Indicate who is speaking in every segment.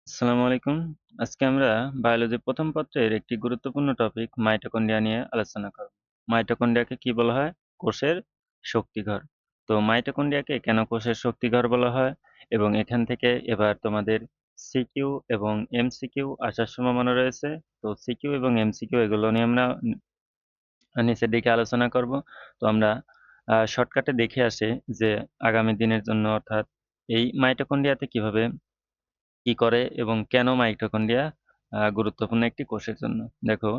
Speaker 1: আসসালামু আলাইকুম। আজকে আমরা বায়োলজির প্রথম পত্রের একটি গুরুত্বপূর্ণ টপিক মাইটোকন্ড্রিয়া নিয়ে আলোচনা করব। মাইটোকন্ড্রিয়াকে কি বলা হয়? কোষের শক্তিঘর। তো মাইটোকন্ড্রিয়াকে কেন কোষের শক্তিঘর বলা হয়? এবং এখান থেকে এবার তোমাদের সিকিউ এবং এমসিকিউ আসার সম্ভাবনা রয়েছে। তো সিকিউ এবং এমসিকিউ এগুলো নিয়ে আমরা নিচের দিকে আলোচনা করব। তো আমরা শর্টকাটে দেখে আসি যে আগামী দিনের জন্য অর্থাৎ এই মাইটোকন্ড্রিয়াতে কিভাবে কি করে এবং কেন মাইটোকন্ড্রিয়া গুরুত্বপূর্ণ একটি কোষের জন্য। দেখো,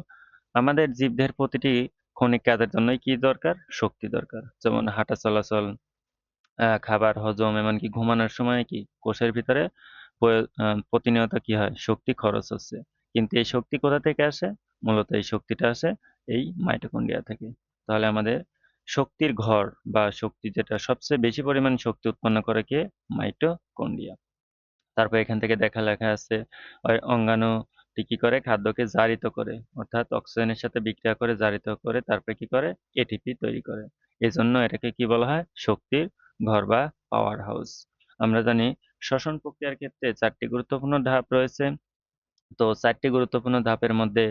Speaker 1: আমাদের জীবদেহের প্রতিটি ক্ষণিক কাজের জন্যই কি দরকার? শক্তি দরকার। যেমন হাঁটা চলাচল, খাবার হজম, এমনকি ঘুমানোর সময় কি কোষের ভিতরে প্রতিনিয়ত কি হয়? শক্তি খরচ হচ্ছে। কিন্তু এই শক্তি কোথা থেকে আসে? মূলত এই শক্তিটা আসে এই মাইটোকন্ড্রিয়া থেকে। তাহলে আমাদের শক্তির ঘর বা শক্তি যেটা সবচেয়ে বেশি পরিমাণ শক্তি উৎপন্ন করে কে? মাইটোকন্ড্রিয়া। তারপর এখান থেকে লেখা আছে অঙ্গাণুটি কি করে? খাদ্যকে জারিত করে। অর্থাৎ অক্সিজেনের সাথে বিক্রিয়া করে জারিত করে তারপরে কি করে? এটিপি তৈরি করে। এজন্য এটাকে কি বলা হয়? শক্তির ঘর বা পাওয়ার হাউস। আমরা জানি শ্বসন প্রক্রিয়ার ক্ষেত্রে ৪ টি গুরুত্বপূর্ণ ধাপ রয়েছে। তো ৪ টি গুরুত্বপূর্ণ ধাপের মধ্যে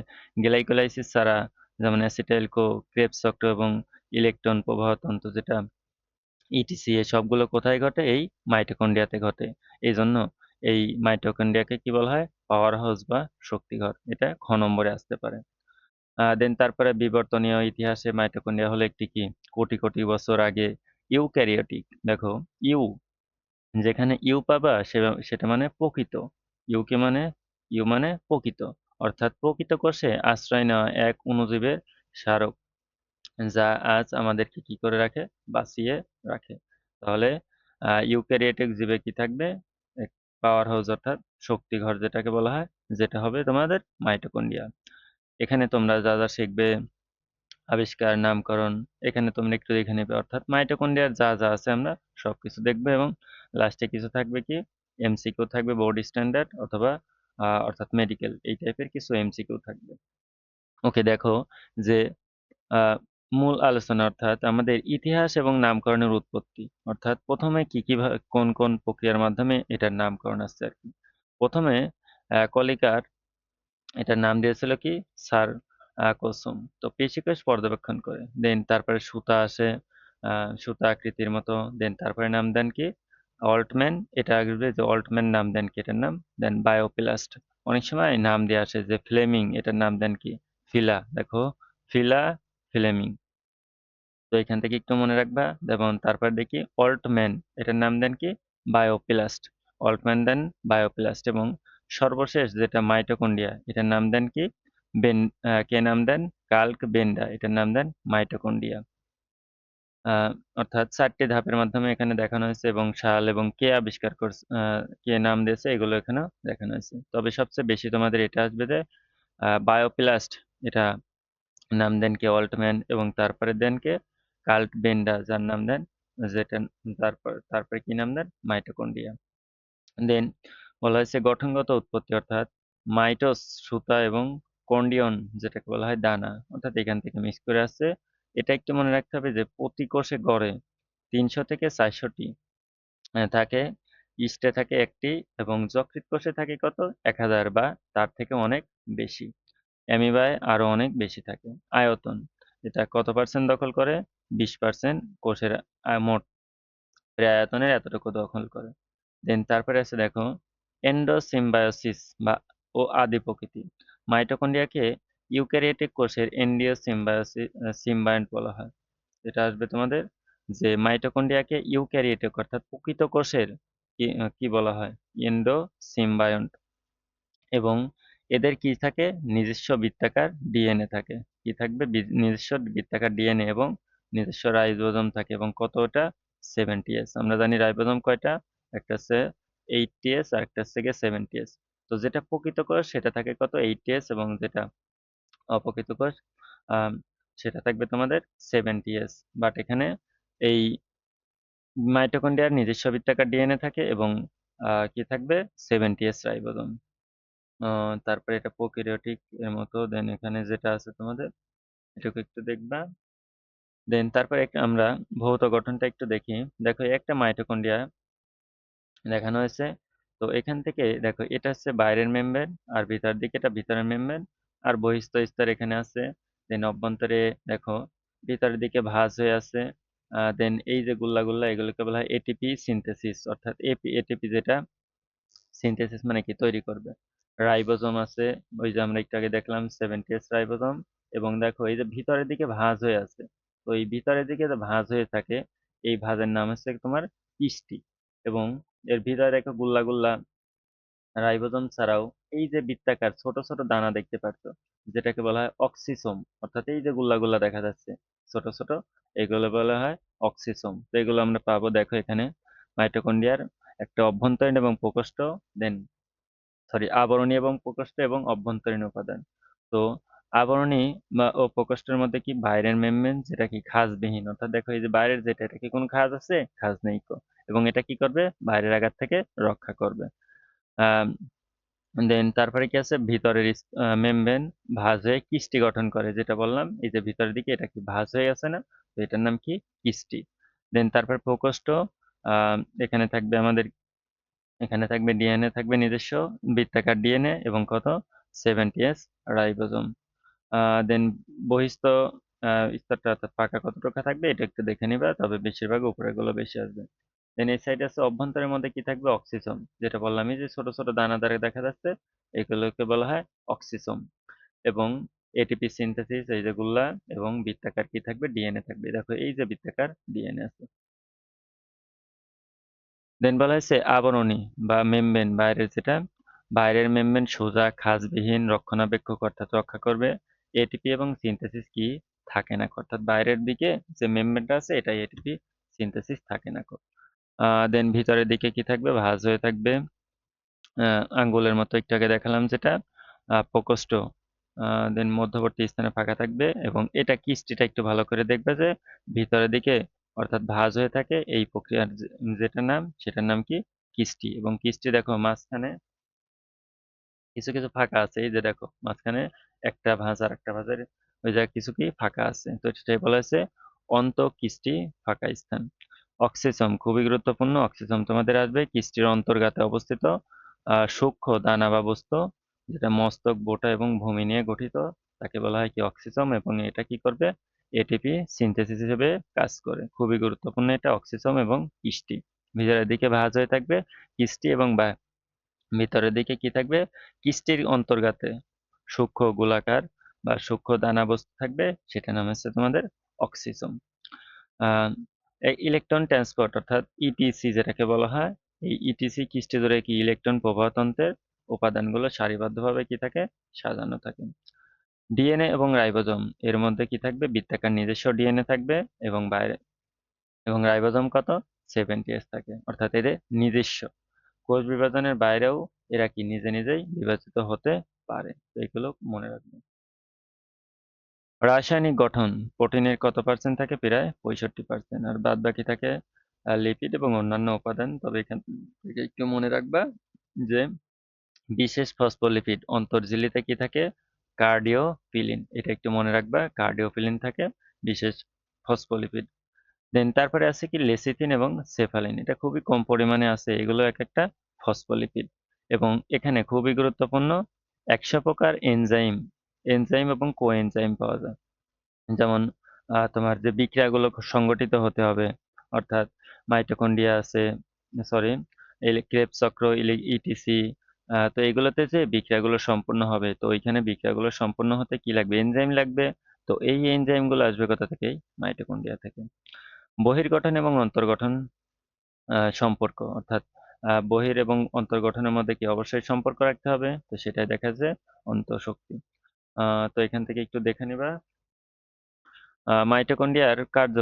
Speaker 1: গ্লাইকোলাইসিস ছাড়া যেমন অ্যাসিটাইল কো, ক্রেবস চক্র এবং ইলেকট্রন প্রবাহ তন্ত্র যেটা ইটিসি এই সবগুলো কোথায় ঘটে? এই মাইটোকন্ড্রিয়াতে ঘটে। এজন্য এই মাইটোকন্ড্রিয়াকে কি বলা হয়? পাওয়ার হাউস বা শক্তিঘর। এটা খ নম্বরে আসতে পারে। দেন তারপরে বিবর্তনীয় ইতিহাসে মাইটোকন্ড্রিয়া হলো একটি কি? কোটি, কোটি বছর আগে ইউক্যারিওটিক। দেখো, ইউ যেখানে ইউ পাবা সেটা মানে প্রকৃত। ইউকে মানে ইউ মানে প্রকৃত। অর্থাৎ প্রকৃত কোষে আশ্রয় নেওয়া এক অণুজীবের স্মারক। যা আজ আমাদেরকে কি করে রাখে? বাঁচিয়ে রাখে। তাহলে ইউক্যারিওটিক জীবে কি থাকবে? এক পাওয়ার হাউস অর্থাৎ শক্তিঘর যেটাকে বলা হয়, যেটা হবে তোমাদের মাইটোকন্ড্রিয়া। এখানে তোমরা যা শিখবে আবিষ্কার, নামকরণ, এখানে তোমরা একটু দেখে নেবে। অর্থাৎ মাইটোকন্ড্রিয়ার যা আছে আমরা সবকিছু দেখবো এবং লাস্টে কিছু থাকবে কি? এমসিকিউ থাকবে বোর্ড স্ট্যান্ডার্ড অথবা অর্থাৎ মেডিকেল এই টাইপের কিছু এমসিকিউ থাকবে। ওকে, দেখো যে আ মূল আলোচনা অর্থাৎ আমাদের ইতিহাস এবং নামকরণের উৎপত্তি। অর্থাৎ ১ম এ কোন প্রক্রিয়ার মাধ্যমে এটার নামকরণ আসছে আরকি। ১ম এ কলিকার এটার নাম দিয়েছিল কি? স্যার কোসুম। তো পেশিকোষ পর্যবেক্ষণ করে। দেন তারপরে সুতা আসে, আ সুতা আকৃতির মতো। দেন তারপরে নাম দেন কি? অল্টম্যান। এটা আসবে যে অল্টম্যান নাম দেন কি এটার নাম? দেন বায়োপ্লাস্ট। অনেক সময় নাম দিয়ে আসে যে ফ্লেমিং এটার নাম দেন কি? ফিলা। দেখো, ফিলা, ফ্লেমিং। তো এখান থেকে একটু মনে রাখবা। যেমন তারপর দেখি অল্টম্যান এটার নাম দেন কি? বায়োপ্লাস্ট। অল্টম্যান দেন বায়োপ্লাস্ট এবং সর্বশেষ যেটা মাইটোকন্ড্রিয়া এটার নাম দেন কি? কে নাম দেন? কাল্ক বেন্ডা এটার নাম দেন মাইটোকন্ড্রিয়া। আ অর্থাৎ ৪ টি ধাপের মাধ্যমে এখানে দেখানো হয়েছে এবং সাল এবং কে আবিষ্কার কে নাম দিয়েছে এগুলো এখানেও দেখানো হয়েছে। তবে সবচেয়ে বেশি তোমাদের এটা আসবে যে বায়োপ্লাস্ট এটা নাম দেন কে? অল্টম্যান এবং তারপরে দেন কে? কার্ল বেন্ডা যার নাম দেন যেটা তারপরে কি নাম দেন? মাইটোকন্ড্রিয়া। দেন বলা হয়েছে গঠনগত উৎপত্তি অর্থাৎ মাইটোস সুতা এবং কন্ডিয়ন যেটাকে বলা হয় দানা অর্থাৎ এখান থেকে মিক্স করে আসছে। এটা একটু মনে রাখতে হবে যে প্রতি কোষে গড়ে ৩০০ থেকে ৪০০ টি থাকে। ইস্টে থাকে ১ টি এবং যকৃৎ কোষে থাকে কত? ১০০০ বা তার থেকে অনেক বেশি। অ্যামিবায় আরো অনেক বেশি থাকে। আয়তন এটা কত পার্সেন্ট দখল করে? ২০% কোষের মোট আয়তনের এতটুকু দখল করে। দেন তারপরে আছে দেখো এন্ডোসিম্বায়োসিস বা আদি প্রকৃতি। মাইটোকন্ড্রিয়াকে ইউক্যারিওটিক কোষের সিম্বায়ন্ট বলা হয়। এটা আসবে তোমাদের যে মাইটোকন্ড্রিয়াকে ইউক্যারিওটিক অর্থাৎ প্রকৃত কোষের কি বলা হয়? এন্ডোসিম্বায়ন্ট এবং এদের কি থাকে? নিজস্ব বৃত্তাকার ডিএনএ থাকে। কি থাকবে? নিজস্ব বৃত্তাকার ডিএনএ এবং নিজস্ব রাইবোজোম থাকে এবং কতটা? 70s আমরা জানি রাইবোজোম কয়টা? একটা হচ্ছে 80s আরেকটা হচ্ছে গিয়ে 70s। তো যেটা প্রকৃত কোষ সেটা থাকে কত? 80s এবং যেটা অপ্রকৃত কোষ আম সেটা থাকবে তোমাদের 70s। বাট এখানে এই মাইটোকন্ড্রিয়ার নিজস্ব বৃত্তাকার ডিএনএ থাকে এবং কি থাকবে? 70s ribosome. আ তারপরে এটা প্রোক্যারিওটিক এর মতো। দেন এখানে যেটা আছে তোমাদের এটাকে একটু দেখবা। দেন তারপরে আমরা ভৌত গঠনটা একটু দেখি। দেখো একটা মাইটোকন্ড্রিয়া দেখানো হয়েছে। তো এখান থেকে দেখো এটা হচ্ছে বাইরের মেমব্রেন, আর ভিতরের দিকে এটা ভিতরের মেমব্রেন, আর বহিঃস্থ স্তর এখানে আছে। দেন অভ্যন্তরে দেখো ভিতরের দিকে ভাঁজ হয়ে আছে। দেন এই যে গুল্লা এগুলোকে বলা হয় এটিপি সিনথেসিস, অর্থাৎ এটিপি যেটা সিনথেসিস মানে কি তৈরি করবে। রাইবোজোম আছে, ওই যে আমরা একটু আগে দেখলাম 70S রাইবোজোম। এবং দেখো এই যে ভিতরের দিকে ভাঁজ হয়ে আছে, তো এই ভিতরের দিকে যে ভাঁজ হয়ে থাকে, এই ভাঁজের নাম হচ্ছে তোমার কিস্টি। এবং এর ভিতরে দেখো গুল্লা রাইবোজোম ছাড়াও এই যে বৃত্তাকার ছোট ছোট দানা দেখতে পাচ্ছ, যেটাকে বলা হয় অক্সিসোম, অর্থাৎ এই যে গুল্লা দেখা যাচ্ছে ছোট ছোট, এগুলো বলা হয় অক্সিসোম। তো এগুলো আমরা পাবো দেখো এখানে মাইটোকন্ড্রিয়ার একটা অভ্যন্তরীণ এবং প্রকোষ্ঠ, দেন আবরণী এবং প্রকোষ্ঠ এবং অভ্যন্তরীণ উপাদান। তো আবরণী বা ও প্রকোষ্ঠের মধ্যে কি বাইরের মেমব্রেন, যেটা কি খাঁজবিহীন, অর্থাৎ দেখো এই যে বাইরের যেটা, এটা কি কোনো খাঁজ আছে? খাঁজ নেই তো। এবং এটা কি করবে? বাইরের আঘাত থেকে রক্ষা করবে। আহ দেন তারপরে কি আছে, ভিতরের মেমব্রেন ভাঁজ হয়ে কিস্টি গঠন করে, যেটা বললাম এই যে ভিতরের দিকে এটা কি ভাঁজ হয়ে আছে না, তো এটার নাম কি? কিস্টি। দেন তারপর প্রকোষ্ঠ, আহ এখানে থাকবে আমাদের, এখানে থাকবে ডিএনএ, থাকবে নিজস্ব বৃত্তাকার ডিএনএ এবং কত 70S রাইবোজোম। দেন বহিস্থ স্তরটা অর্থাৎ পাকা কতটুকু থাকবে এটা একটু দেখে নিবা, তবে বেশিরভাগ উপরের গুলো বেশি আসবে। দেন এই সাইডে আছে অভ্যন্তরের মধ্যে কি থাকবে? অক্সিসোম, যেটা বললাম এই যে ছোট ছোট দানাদারে দেখা যাচ্ছে, এগুলোকে বলা হয় অক্সিসোম। এবং এটিপি সিনথেসিস এই যে গুল্লা, এবং বৃত্তাকার কি থাকবে? ডিএনএ থাকবে। দেখো এই যে বৃত্তাকার ডিএনএ আছে। দেন বলা হয়েছে আবরণী বা মেমব্রেন, বাইরের যেটা, বাইরের মেমব্রেন সোজা খাঁজবিহীন রক্ষণাবেক্ষক, অর্থাৎ রক্ষা করবে। এটিপি এবং সিনথেসিস কি থাকে না, অর্থাৎ বাইরের দিকে যে মেমব্রেনটা আছে এটাই এটিপি সিনথেসিস থাকে না। দেন ভিতরের দিকে কি থাকবে? ভাঁজ হয়ে থাকবে, আঙ্গুলের মতো একটু আগে দেখালাম যেটা, প্রকোষ্ঠ। দেন মধ্যবর্তী স্থানে ফাঁকা থাকবে, এবং এটা কিস্টিটা একটু ভালো করে দেখবে যে ভিতরের দিকে অর্থাৎ ভাঁজ হয়ে থাকে, এই প্রক্রিয়ার যেটার নাম, সেটার নাম কি? কিস্টি। এবং কিস্টি দেখো মাঝখানে কিছু কিছু ফাঁকা আছে, এই যে দেখো মাঝখানে একটা ভাঁজ আর একটা ভাঁজের ওই জায়গায় কিছু কি ফাঁকা আছে, তো সেটাই বলা হয়েছে অন্তঃকিস্টি ফাঁকা স্থান। অক্সিসোম খুবই গুরুত্বপূর্ণ। অক্সিসোম তোমাদের আসবে কিস্টির অন্তর্গাতে অবস্থিত সূক্ষ্ম দানা বা বস্তু, যেটা মস্তক, বোটা এবং ভূমি নিয়ে গঠিত, তাকে বলা হয় কি? অক্সিসোম। এবং এটা কি করবে? এটিপি সিনথেসিস হিসেবে কাজ করে। খুবই গুরুত্বপূর্ণ এটা অক্সিসোম এবং কিস্টি। ভিতরের দিকে ভাঁজ হয়ে থাকবে কিস্টি, এবং ভিতরের দিকে কি থাকবে? কিস্টির অন্তর্গাতে সূক্ষ্ম গোলাকার বা সূক্ষ্ম দানা বস্তু থাকবে, সেটা নাম হচ্ছে তোমাদের অক্সিসোম। আহ এই ইলেকট্রন ট্রান্সপোর্ট অর্থাৎ ইটিসি যেটাকে বলা হয়, এই ইটিসি কিস্টি ধরে কি ইলেকট্রন প্রবাহতন্ত্রের উপাদানগুলো সারিবদ্ধভাবে কি থাকে? সাজানো থাকে। ডিএনএ এবং রাইবোজোম এর মধ্যে কি থাকবে? বৃত্তাকার নিজস্ব ডিএনএ থাকবে, এবং বাইরে, এবং রাইবোজোম কত 70S থাকে, অর্থাৎ এদের নিজস্ব। কোষ বিভাজনের বাইরেও এরা কি নিজে নিজেই বিভাজিত হতে পারে। তো এগুলো মনে রাখবে। রাসায়নিক গঠন, প্রোটিনের কত পার্সেন্ট থাকে? প্রায় 65%। আর বাদ বাকি থাকে লিপিড এবং অন্যান্য উপাদান। তবে এখান থেকে একটু মনে রাখবা যে বিশেষ ফসফোলিপিড অন্তর্ঝিল্লিতে কি থাকে? কার্ডিওফিলিন, এটা একটু মনে রাখবা, কার্ডিওফিলিন থাকে বিশেষ ফসফোলিপিড। দেন তারপরে আছে কি লেসিথিন এবং সেফালিন, এটা খুবই কম পরিমাণে আছে, এগুলো এক একটা ফসফোলিপিড। এবং এখানে খুবই গুরুত্বপূর্ণ 100 প্রকার এনজাইম, এনজাইম এবং কোএনজাইম পাওয়া যায়। যেমন তোমার যে বিক্রিয়াগুলো সংগঠিত হতে হবে, অর্থাৎ মাইটোকন্ড্রিয়া আছে, সরি ক্রেবস চক্র, ইটিসি। তো এগুলোতে যে বিক্রিয়াগুলো সম্পূর্ণ হবে, তো ওইখানে বিক্রিয়াগুলো সম্পূর্ণ হতে কি লাগবে? এনজাইম লাগবে। তো এই এনজাইমগুলো আসবে কোথা থেকে? মাইটোকন্ড্রিয়া থেকে। বহির্গঠন এবং অন্তর্গঠন সম্পর্ক, অর্থাৎ বহির এবং অন্তর্গঠনের মধ্যে কি অবশ্যই সম্পর্ক রাখতে হবে, তো সেটাই দেখা যায় অন্তঃশক্তি। তো এখান থেকে একটু দেখে নিবা মাইটোকন্ড্রিয়ার কার্য,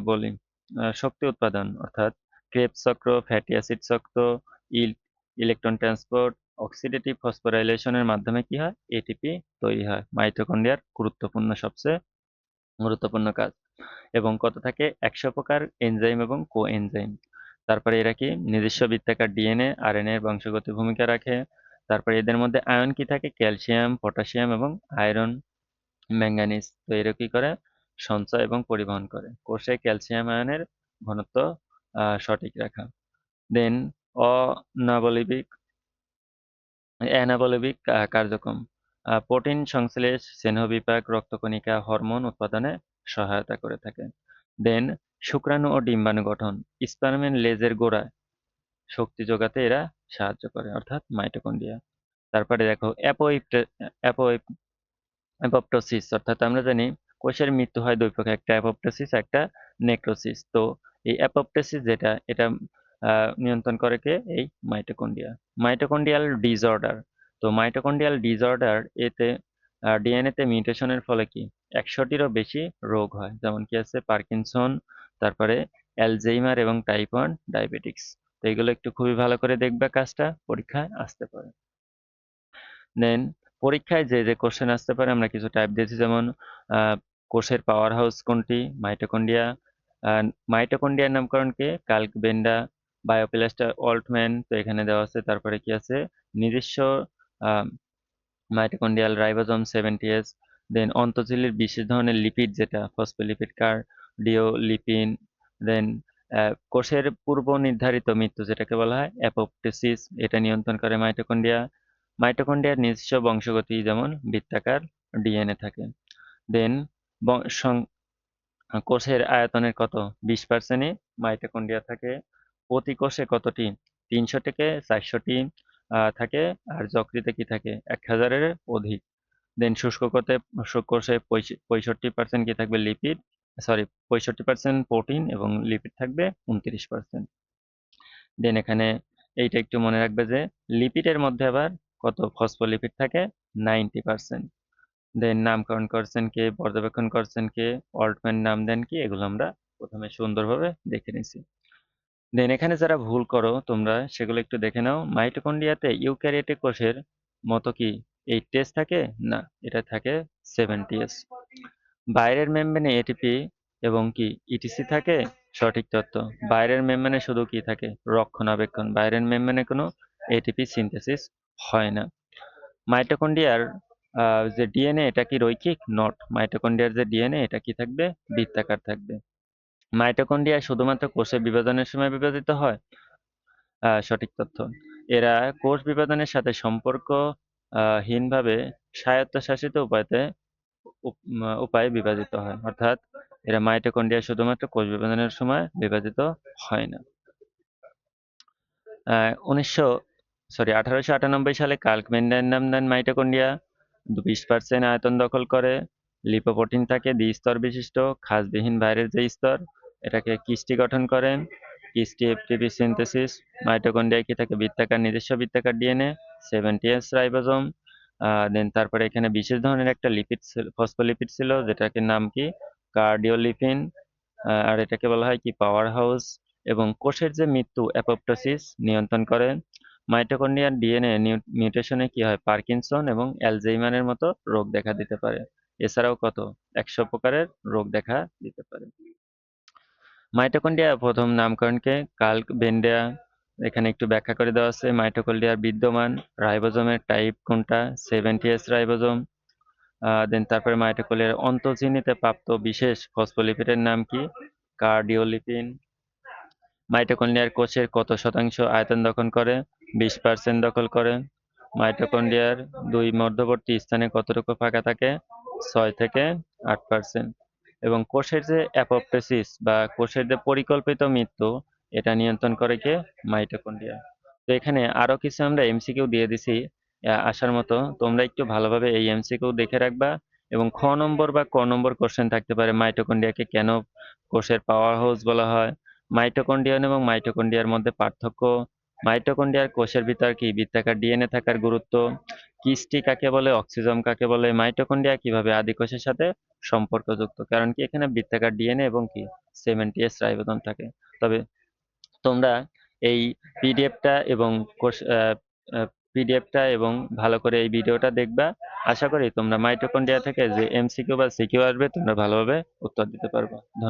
Speaker 1: বলি শক্তি উৎপাদন, অর্থাৎ ক্রেবস চক্র, ফ্যাটি অ্যাসিড চক্র, ইল ইলেকট্রন ট্রান্সপোর্ট, অক্সিডেটিভ ফসফোরাইলেশনের মাধ্যমে কি হয়? এটিপি তৈরি হয়। মাইটোকন্ড্রিয়ার সবচেয়ে গুরুত্বপূর্ণ কাজ। এবং কত থাকে? 100 প্রকার এনজাইম এবং কোএনজাইম। তারপরে এরা কি নিজস্ব বৃত্তাকার ডিএনএ, আরএনএ এর বংশগতি ভূমিকা রাখে। তারপরে এদের মধ্যে আয়ন কি থাকে? ক্যালসিয়াম, পটাশিয়াম এবং আয়রন, ম্যাঙ্গানিজ। তো এরা কি করে? সঞ্চয় এবং পরিবহন করে। কোষে ক্যালসিয়াম আয়নের ঘনত্ব সঠিক রাখা। দেন অনাবলিক অ্যানাবলিক কার্যক্রম, প্রোটিন সংশ্লেষ, স্নেহবিপাক, রক্তকণিকা, হরমোন উৎপাদনে সহায়তা করে থাকে। দেন শুক্রাণু ও ডিম্বাণু গঠন, স্পার্মের লেজের গোড়ায় শক্তি যোগাতে এরা সাহায্য করে, অর্থাৎ মাইটোকন্ড্রিয়া। তারপরে দেখো অ্যাপোপ্টোসিস, অর্থাৎ আমরা জানি কোষের মৃত্যু হয় দুই প্রকার, একটা অ্যাপোপ্টোসিস, একটা নেক্রোসিস। তো এই অ্যাপোপ্টোসিস যেটা, এটা নিয়ন্ত্রণ করে কে? এই মাইটোকন্ড্রিয়া। মাইটোকন্ড্রিয়াল ডিসঅর্ডার, তো মাইটোকন্ড্রিয়াল ডিসঅর্ডার এতে ডিএনএ তে মিউটেশনের ফলে কি 100টিরও বেশি রোগ হয়, যেমন কি আছে পার্কিনসন, তারপরে অ্যালঝেইমার এবং টাইপ 1 ডায়াবেটিক্স। তো এগুলো একটু খুবই ভালো করে দেখবে, কাজটা পরীক্ষায় আসতে পারে। দেন পরীক্ষায় যে যে কোশ্চেন আসতে পারে আমরা কিছু টাইপ দিয়েছি, যেমন কোষের পাওয়ার হাউস কোনটি? মাইটোকন্ড্রিয়া। মাইটোকন্ড্রিয়ার নামকরণ কে? কাল্ক বেন্ডা। বায়োপ্লাস্ট অল্টম্যান, তো এখানে দেওয়া আছে। তারপরে কি আছে? নিজস্ব মাইটোকন্ড্রিয়াল রাইবোজোম 70S। দেন অন্তঃঝিল্লির বিশেষ ধরনের লিপিড যেটা ফসফোলিপিড, কার্ডিওলিপিন। দেন কোষের পূর্ব নির্ধারিত মৃত্যু যেটাকে বলা হয় অ্যাপোপ্টোসিস, এটা নিয়ন্ত্রণ করে মাইটোকন্ড্রিয়া। মাইটোকন্ড্রিয়ার নিজস্ব বংশগতি, যেমন বৃত্তাকার ডিএনএ থাকে। দেন কোষের আয়তনের কত? 20%ই মাইটোকন্ড্রিয়া থাকে। প্রতি কোষে কতটি? 300 থেকে 400টি থাকে। আর যকৃতে কি থাকে? 1000-এর অধিক। দেন শুষ্ক কোষে 65% কি থাকবে? লিপিড, সরি, 65% প্রোটিন এবং লিপিড থাকবে 29%। দেন এখানে এইটা একটু মনে রাখবে যে লিপিডের মধ্যে আবার কত? ফসফোলিপিড থাকে 90%। দেন নামকরণ করছেন কে? পর্যবেক্ষণ করছেন কে? অল্টম্যান নাম দেন কি? এগুলো আমরা প্রথমে সুন্দরভাবে দেখে নিছি। দেন এখানে যারা ভুল করো তোমরা সেগুলো একটু দেখে নাও। মাইটোকন্ড্রিয়াতে ইউক্যারিওটিক কোষের মতো কি 8S থাকে? না, এটা থাকে 70S। বাইরের মেমব্রেনে এটিপি এবং কি ইটিসি থাকে? সঠিক তথ্য। বাইরের মেমব্রেনে শুধু কি থাকে? রক্ষণাবেক্ষণ। বাইরের মেমব্রেনে কোনো এটিপি সিনথেসিস হয় না। মাইটোকন্ড্রিয়ার যে ডিএনএ, এটা কি রৈখিক? নট। মাইটোকন্ড্রিয়ার যে ডিএনএ, এটা কি থাকবে? বৃত্তাকার থাকবে। মাইটোকন্ড্রিয়া শুধুমাত্র কোষে বিভাজনের সময় বিভাজিত হয়? সঠিক তথ্য। এরা কোষ বিভাজনের সাথে সম্পর্ক হীনভাবে স্বায়ত্তশাসিত উপায়ে বিভাজিত হয়, অর্থাৎ এরা মাইটোকন্ড্রিয়া শুধুমাত্র কোষ বিভাজনের সময় বিভাজিত হয় না। 1898 সালে কার্ল মেন্ডেল নাম দেন মাইটোকন্ড্রিয়া। 20% আয়তন দখল করে। লিপোপ্রোটিন থাকে দ্বি-স্তর বিশিষ্ট, খাঁজবিহীন বাইরের যে স্তর, এটাকে কিস্টি গঠন করেন। কিস্টি এফটিপি সিনথেসিস। মাইটোকন্ড্রিয়ায় কি থাকে? বৃত্তাকার, নিজস্ব বৃত্তাকার ডিএনএ, 70S রাইবোজোম। দেন তারপরে এখানে বিশেষ ধরনের একটা লিপিড ফসফোলিপিড ছিল, যেটাকে নাম কি? কার্ডিওলিপিন। আর এটাকে বলা হয় কি? Power house. এবং কোষের যে মৃত্যু অ্যাপোপ্টোসিস নিয়ন্ত্রণ করে। মাইটোকন্ড্রিয়ার ডিএনএ মিউটেশনে কি হয়? পার্কিনসন এবং অ্যালঝেইমারের মতো রোগ দেখা দিতে পারে। এছাড়াও কত? 100 প্রকারের রোগ দেখা দিতে পারে। মাইটোকন্ড্রিয়া প্রথম নামকরণকে কার্ল বেন্ডা, এখানে একটু ব্যাখ্যা করে দেওয়া আছে। মাইটোকন্ড্রিয়ার বিদ্যমান রাইবোজোমের টাইপ কোনটা? 70S ribosome. দেন তারপরে মাইটোকন্ড্রিয়ার অন্তঃঝিল্লিতে প্রাপ্ত বিশেষ ফসফোলিপিডের নাম কি? কার্ডিওলিপিন। মাইটোকন্ড্রিয়ার কোষের কত শতাংশ আয়তন দখল করে? 20% দখল করে। মাইটোকন্ড্রিয়ার দুই মধ্যবর্তী স্থানে কতটুকু ফাঁকা থাকে? 6 থেকে 8%। এবং কোষের যে অ্যাপোপ্টোসিস বা কোষের যে পরিকল্পিত মৃত্যু, এটা নিয়ন্ত্রণ করে কে? মাইটোকন্ড্রিয়া। তো এখানে আরো কিছু আমরা এমসিকিউ দিয়ে দিছি আসার মতো, তোমরা একটু ভালোভাবে এই এমসিকিউ দেখে রাখবা। এবং খ নম্বর বা ক নম্বর কোশ্চেন থাকতে পারে, মাইটোকন্ড্রিয়াকে কেন কোষের পাওয়ার হাউস বলা হয়? মাইটোকন্ড্রিয়ান এবং মাইটোকন্ড্রিয়ার মধ্যে পার্থক্য। মাইটোকন্ড্রিয়ার কোষের ভিতর কি বৃত্তাকার ডিএনএ থাকার গুরুত্ব। কিস্টি কাকে বলে? অক্সিজম কাকে বলে? মাইটোকন্ড্রিয়া কিভাবে আদি কোষের সাথে সম্পর্কযুক্ত? কারণ কি এখানে বৃত্তাকার ডিএনএ এবং কি 70S রাইবোজোম থাকে। তবে তোমরা এই পিডিএফটা এবং পিডিএফটা এবং ভালো করে এই ভিডিওটা দেখবা। আশা করি তোমরা মাইটোকন্ড্রিয়া থেকে যে এমসিকিউ বা সিকিউ আসবে তোমরা ভালোভাবে উত্তর দিতে পারবে। ধন্যবাদ।